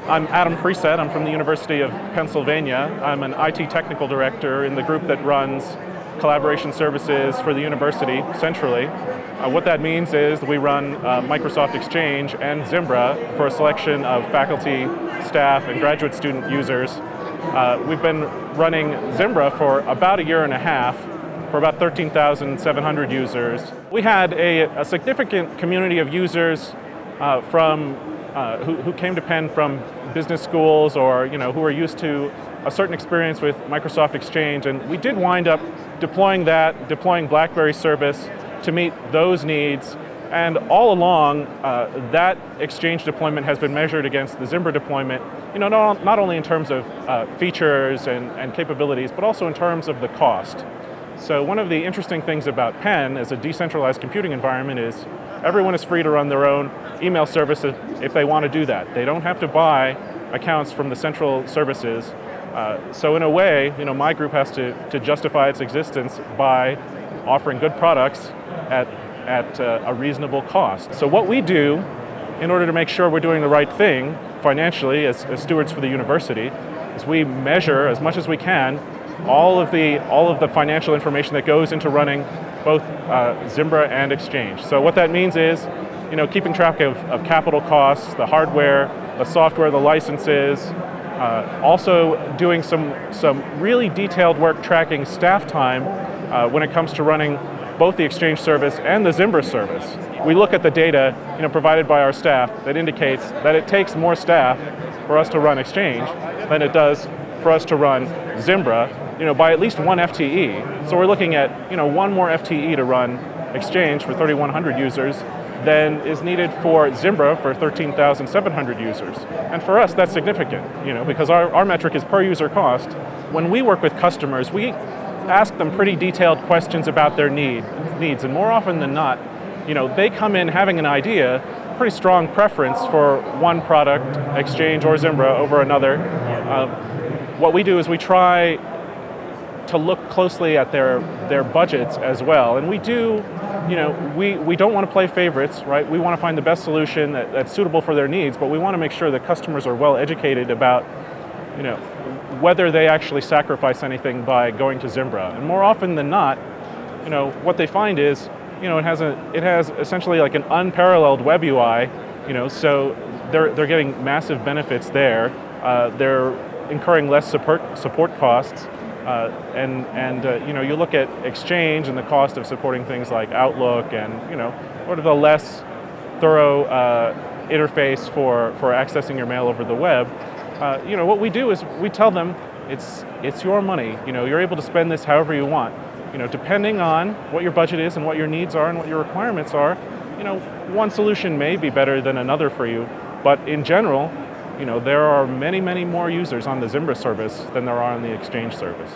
I'm Adam Preset. I'm from the University of Pennsylvania. I'm an IT technical director in the group that runs collaboration services for the university centrally. What that means is we run Microsoft Exchange and Zimbra for a selection of faculty, staff, and graduate student users. We've been running Zimbra for about a year and a half for about 13,700 users. We had a significant community of users who came to Penn from business schools or who are used to a certain experience with Microsoft Exchange, and we did wind up deploying BlackBerry service to meet those needs. And all along, that Exchange deployment has been measured against the Zimbra deployment, not only in terms of features and capabilities, but also in terms of the cost. So one of the interesting things about Penn as a decentralized computing environment is everyone is free to run their own email service if they want to do that. They don't have to buy accounts from the central services. So in a way, my group has to justify its existence by offering good products at a reasonable cost. So what we do in order to make sure we're doing the right thing financially as stewards for the university is we measure as much as we can all of the financial information that goes into running both Zimbra and Exchange. So what that means is, keeping track of capital costs, the hardware, the software, the licenses, also doing some really detailed work tracking staff time when it comes to running both the Exchange service and the Zimbra service. We look at the data provided by our staff that indicates that it takes more staff for us to run Exchange than it does for us to run Zimbra, by at least one FTE. So we're looking at one more FTE to run Exchange for 3,100 users than is needed for Zimbra for 13,700 users. And for us, that's significant, because our metric is per user cost. When we work with customers, we ask them pretty detailed questions about their needs, and more often than not, they come in having an idea, pretty strong preference for one product, Exchange or Zimbra, over another. What we do is we try to look closely at their budgets as well, and we do, we don't want to play favorites, right? We want to find the best solution that's suitable for their needs, but we want to make sure that customers are well educated about, whether they actually sacrifice anything by going to Zimbra. And more often than not, what they find is, it has essentially like an unparalleled web UI, so they're getting massive benefits there. They're incurring less support costs. You look at Exchange and the cost of supporting things like Outlook and sort of the less thorough interface for accessing your mail over the web. What we do is we tell them it's your money. You're able to spend this however you want. Depending on what your budget is and what your needs are and what your requirements are. One solution may be better than another for you, but in general, there are many, many more users on the Zimbra service than there are on the Exchange service.